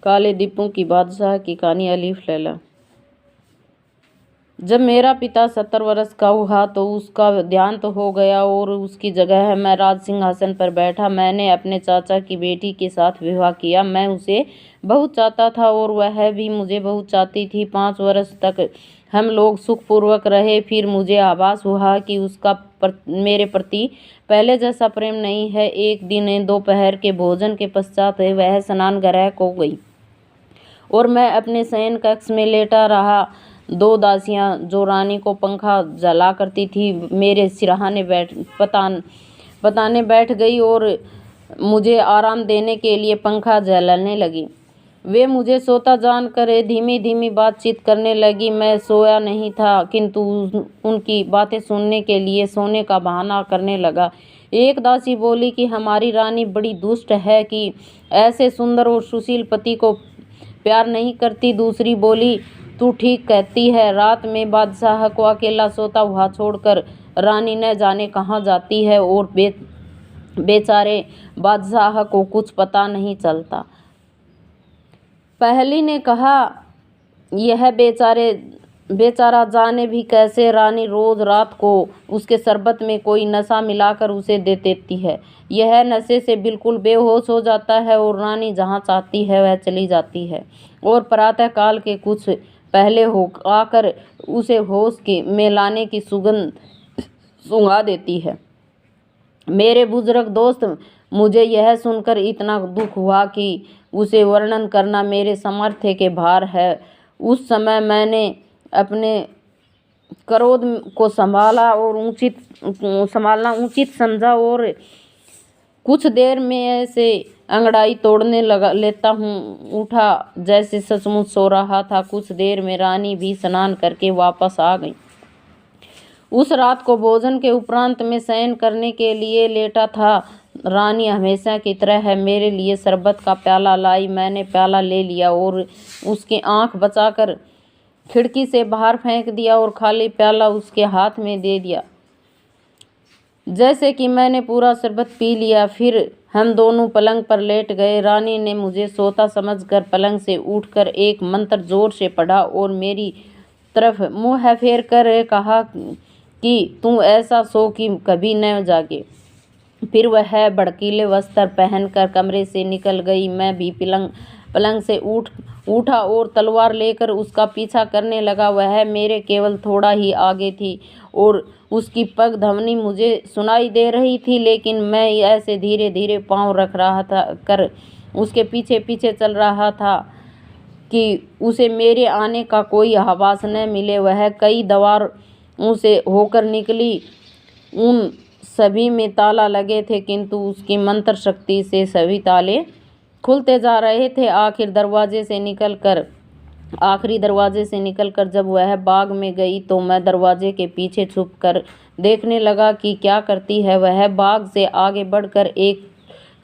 काले दीपों की बादशाह की कहानी अलीफ लैला। जब मेरा पिता 70 वर्ष का हुआ तो उसका देहांत हो गया और उसकी जगह मैं राज सिंहासन पर बैठा। मैंने अपने चाचा की बेटी के साथ विवाह किया। मैं उसे बहुत चाहता था और वह भी मुझे बहुत चाहती थी। 5 वर्ष तक हम लोग सुखपूर्वक रहे। फिर मुझे आभास हुआ कि उसका मेरे प्रति पहले जैसा प्रेम नहीं है। एक दिन दोपहर के भोजन के पश्चात वह स्नान गृह को गई और मैं अपने शयन कक्ष में लेटा रहा। 2 दासियां जो रानी को पंखा जला करती थी मेरे सिरहाने बताने बैठ गई और मुझे आराम देने के लिए पंखा जलाने लगी। वे मुझे सोता जानकर धीमी धीमी बातचीत करने लगी। मैं सोया नहीं था किंतु उनकी बातें सुनने के लिए सोने का बहाना करने लगा। एक दासी बोली कि हमारी रानी बड़ी दुष्ट है कि ऐसे सुंदर और सुशील पति को प्यार नहीं करती। दूसरी बोली तू ठीक कहती है। रात में बादशाह को अकेला सोता हुआ छोड़कर रानी न जाने कहाँ जाती है और बेचारे बादशाह को कुछ पता नहीं चलता। पहली ने कहा यह बेचारा जाने भी कैसे। रानी रोज रात को उसके शरबत में कोई नशा मिलाकर उसे दे देती है। यह नशे से बिल्कुल बेहोश हो जाता है और रानी जहाँ चाहती है वह चली जाती है और प्रातः काल के कुछ पहले हो आकर उसे होश में लाने की सुगंध सूंघा देती है। मेरे बुजुर्ग दोस्त, मुझे यह सुनकर इतना दुख हुआ कि उसे वर्णन करना मेरे सामर्थ्य के बाहर है। उस समय मैंने अपने क्रोध को संभालना उचित समझा और कुछ देर में ऐसे अंगड़ाई तोड़ने लेता उठा जैसे सचमुच सो रहा था। कुछ देर में रानी भी स्नान करके वापस आ गई। उस रात को भोजन के उपरांत मैं शयन करने के लिए लेटा था। रानी हमेशा की तरह मेरे लिए शरबत का प्याला लाई। मैंने प्याला ले लिया और उसकी आंख बचाकर खिड़की से बाहर फेंक दिया और खाली प्याला उसके हाथ में दे दिया जैसे कि मैंने पूरा शरबत पी लिया। फिर हम दोनों पलंग पर लेट गए। रानी ने मुझे सोता समझकर पलंग से उठकर एक मंत्र जोर से पढ़ा और मेरी तरफ मुंह फेर कर कहा कि तू ऐसा सो कि कभी न जागे। फिर वह भड़कीले वस्त्र पहनकर कमरे से निकल गई। मैं भी पलंग से उठा और तलवार लेकर उसका पीछा करने लगा। वह मेरे केवल थोड़ा ही आगे थी और उसकी पग ध्वनि मुझे सुनाई दे रही थी, लेकिन मैं ऐसे धीरे धीरे पांव रख रहा था कर उसके पीछे पीछे चल रहा था कि उसे मेरे आने का कोई आभास न मिले। वह कई दरवाज़ों से होकर निकली। उन सभी में ताला लगे थे किंतु उसकी मंत्र शक्ति से सभी ताले खुलते जा रहे थे। आखिरी दरवाजे से निकलकर जब वह बाग में गई तो मैं दरवाजे के पीछे छुपकर देखने लगा कि क्या करती है। वह बाग से आगे बढ़कर एक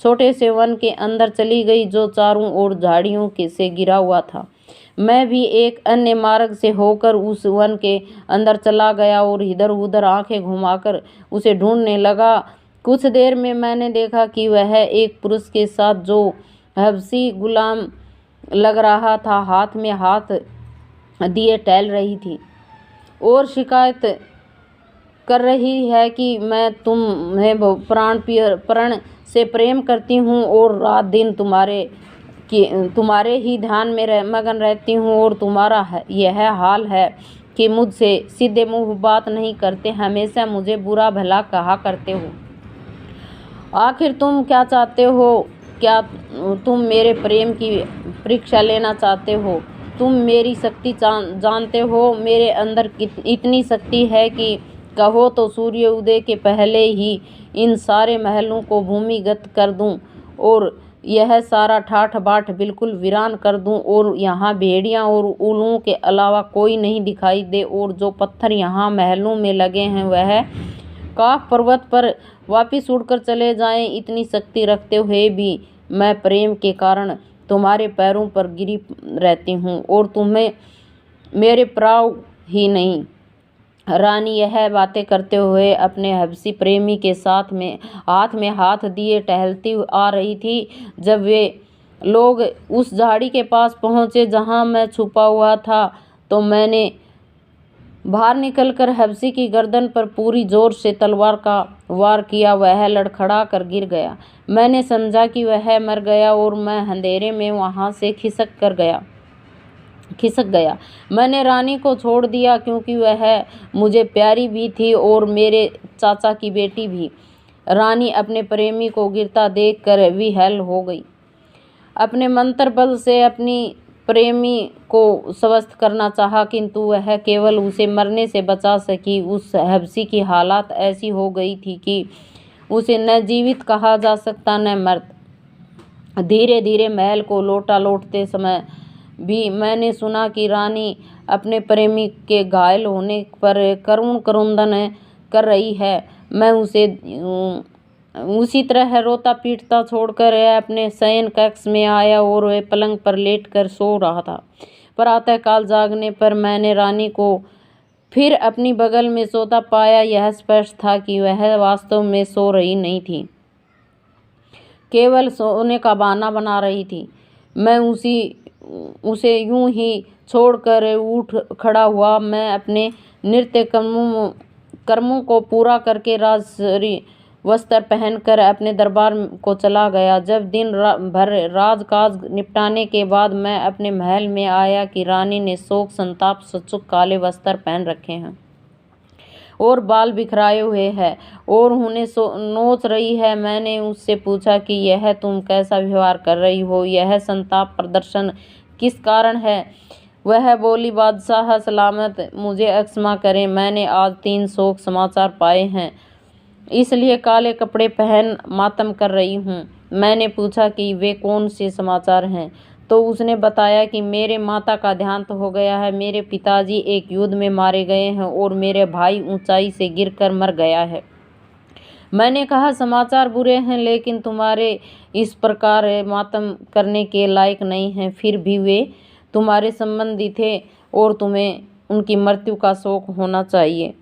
छोटे से वन के अंदर चली गई जो चारों ओर झाड़ियों से घिरा हुआ था। मैं भी एक अन्य मार्ग से होकर उस वन के अंदर चला गया और इधर उधर आंखें घुमाकर उसे ढूंढने लगा। कुछ देर में मैंने देखा कि वह एक पुरुष के साथ जो हबशी गुलाम लग रहा था हाथ में हाथ दिए टहल रही थी और शिकायत कर रही है कि मैं तुम्हें प्राण से प्रेम करती हूँ और रात दिन तुम्हारे ही ध्यान में मगन रहती हूँ और तुम्हारा यह हाल है कि मुझसे सीधे मुंह बात नहीं करते, हमेशा मुझे बुरा भला कहा करते हो। आखिर तुम क्या चाहते हो? क्या तुम मेरे प्रेम की परीक्षा लेना चाहते हो? तुम मेरी शक्ति जानते हो। मेरे अंदर इतनी शक्ति है कि कहो तो सूर्य उदय के पहले ही इन सारे महलों को भूमिगत कर दूं और यह सारा ठाठ बाट बिल्कुल वीरान कर दूं और यहाँ भेड़ियाँ और उल्लुओं के अलावा कोई नहीं दिखाई दे और जो पत्थर यहाँ महलों में लगे हैं वह काफ पर्वत पर वापिस उड़कर चले जाएं। इतनी शक्ति रखते हुए भी मैं प्रेम के कारण तुम्हारे पैरों पर गिरी रहती हूँ और तुम्हें मेरे प्राव ही नहीं। रानी यह बातें करते हुए अपने हबशी प्रेमी के साथ में हाथ दिए टहलती आ रही थी। जब वे लोग उस झाड़ी के पास पहुँचे जहाँ मैं छुपा हुआ था, तो मैंने बाहर निकलकर हबसी की गर्दन पर पूरी जोर से तलवार का वार किया। वह लड़खड़ा कर गिर गया। मैंने समझा कि वह मर गया और मैं अंधेरे में वहाँ से खिसक गया। मैंने रानी को छोड़ दिया क्योंकि वह मुझे प्यारी भी थी और मेरे चाचा की बेटी भी। रानी अपने प्रेमी को गिरता देखकर विह्वल हो गई। अपने मंत्र बल से अपनी प्रेमी को स्वस्थ करना चाहा, किंतु वह केवल उसे मरने से बचा सकी। उस हबसी की हालत ऐसी हो गई थी कि उसे न जीवित कहा जा सकता न मृत। धीरे धीरे महल को लौटते समय भी मैंने सुना कि रानी अपने प्रेमी के घायल होने पर करुण क्रंदन कर रही है। मैं उसी तरह रोता पीटता छोड़कर अपने शयन कक्ष में आया और वह पलंग पर लेटकर सो रहा था। प्रातःकाल जागने पर मैंने रानी को फिर अपनी बगल में सोता पाया। यह स्पष्ट था कि वह वास्तव में सो रही नहीं थी, केवल सोने का बहाना बना रही थी। मैं उसे यूं ही छोड़कर उठ खड़ा हुआ। मैं अपने नित्य कर्मों को पूरा करके राजसी वस्त्र पहनकर अपने दरबार को चला गया। जब दिन भर राजकाज निपटाने के बाद मैं अपने महल में आया कि रानी ने शोक संताप सूचक काले वस्त्र पहन रखे हैं और बाल बिखराए हुए हैं और उन्हें नोच रही है। मैंने उससे पूछा कि यह तुम कैसा व्यवहार कर रही हो, यह संताप प्रदर्शन किस कारण है? वह बोली, बादशाह सलामत, मुझे क्षमा करें, मैंने आज 3 शोक समाचार पाए हैं, इसलिए काले कपड़े पहन मातम कर रही हूँ। मैंने पूछा कि वे कौन से समाचार हैं, तो उसने बताया कि मेरे माता का देहांत हो गया है, मेरे पिताजी एक युद्ध में मारे गए हैं और मेरे भाई ऊंचाई से गिरकर मर गया है। मैंने कहा, समाचार बुरे हैं, लेकिन तुम्हारे इस प्रकार मातम करने के लायक नहीं हैं। फिर भी वे तुम्हारे संबंधी थे और तुम्हें उनकी मृत्यु का शोक होना चाहिए।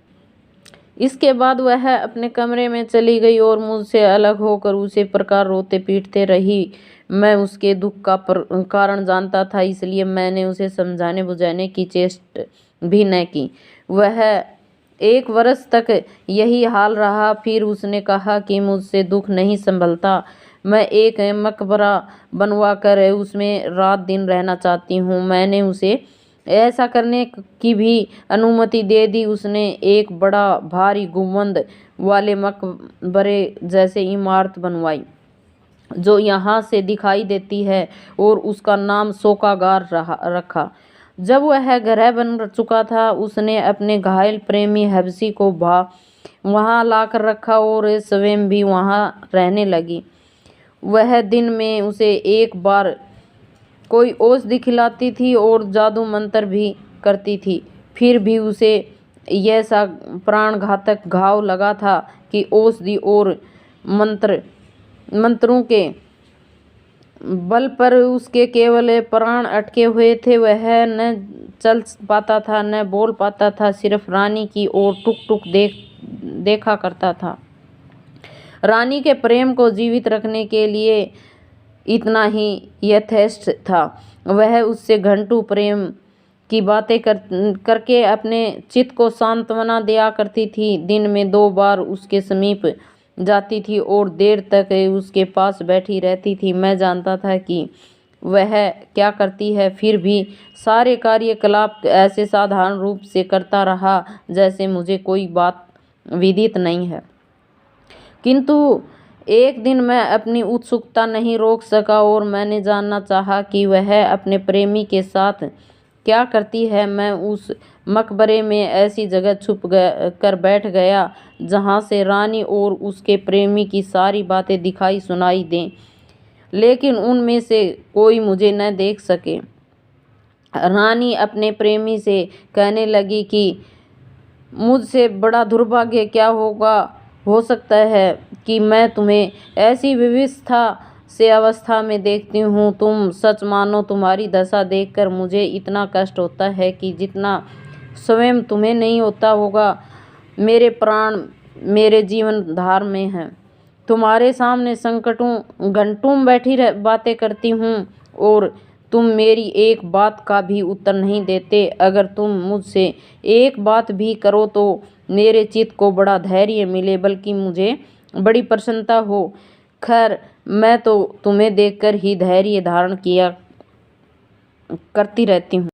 इसके बाद वह अपने कमरे में चली गई और मुझसे अलग होकर उसी प्रकार रोते पीटते रही। मैं उसके दुख का कारण जानता था, इसलिए मैंने उसे समझाने बुझाने की चेष्टा भी न की। वह 1 वर्ष तक यही हाल रहा। फिर उसने कहा कि मुझसे दुख नहीं संभलता, मैं एक मकबरा बनवा कर उसमें रात दिन रहना चाहती हूँ। मैंने उसे ऐसा करने की भी अनुमति दे दी। उसने एक बड़ा भारी गुंबद वाले मकबरे जैसे इमारत बनवाई जो यहाँ से दिखाई देती है और उसका नाम शोकागार रखा। जब वह घर बन चुका था, उसने अपने घायल प्रेमी हबसी को वहाँ लाकर रखा और स्वयं भी वहाँ रहने लगी। वह दिन में उसे एक बार कोई औषधि खिलाती थी और जादू मंत्र भी करती थी। फिर भी उसे यह सा प्राणघातक घाव लगा था कि औषधि और मंत्रों के बल पर उसके केवल प्राण अटके हुए थे। वह न चल पाता था न बोल पाता था, सिर्फ रानी की ओर टुक टुक देखा करता था। रानी के प्रेम को जीवित रखने के लिए इतना ही यथेष्ट था। वह उससे घंटों प्रेम की बातें करके अपने चित्त को सांत्वना दिया करती थी। दिन में 2 बार उसके समीप जाती थी और देर तक उसके पास बैठी रहती थी। मैं जानता था कि वह क्या करती है, फिर भी सारे कार्यकलाप ऐसे साधारण रूप से करता रहा जैसे मुझे कोई बात विदित नहीं है। किंतु एक दिन मैं अपनी उत्सुकता नहीं रोक सका और मैंने जानना चाहा कि वह अपने प्रेमी के साथ क्या करती है। मैं उस मकबरे में ऐसी जगह छुप कर बैठ गया जहाँ से रानी और उसके प्रेमी की सारी बातें दिखाई सुनाई दें, लेकिन उनमें से कोई मुझे न देख सके। रानी अपने प्रेमी से कहने लगी कि मुझसे बड़ा दुर्भाग्य क्या हो सकता है कि मैं तुम्हें ऐसी विवस्था से अवस्था में देखती हूँ। तुम सच मानो, तुम्हारी दशा देखकर मुझे इतना कष्ट होता है कि जितना स्वयं तुम्हें नहीं होता होगा। मेरे प्राण मेरे जीवन धार में हैं। तुम्हारे सामने संकटों घंटों बैठी बातें करती हूँ और तुम मेरी एक बात का भी उत्तर नहीं देते। अगर तुम मुझसे एक बात भी करो तो मेरे चित्त को बड़ा धैर्य मिले, बल्कि मुझे बड़ी प्रसन्नता हो। खैर, मैं तो तुम्हें देखकर ही धैर्य धारण किया करती रहती हूँ।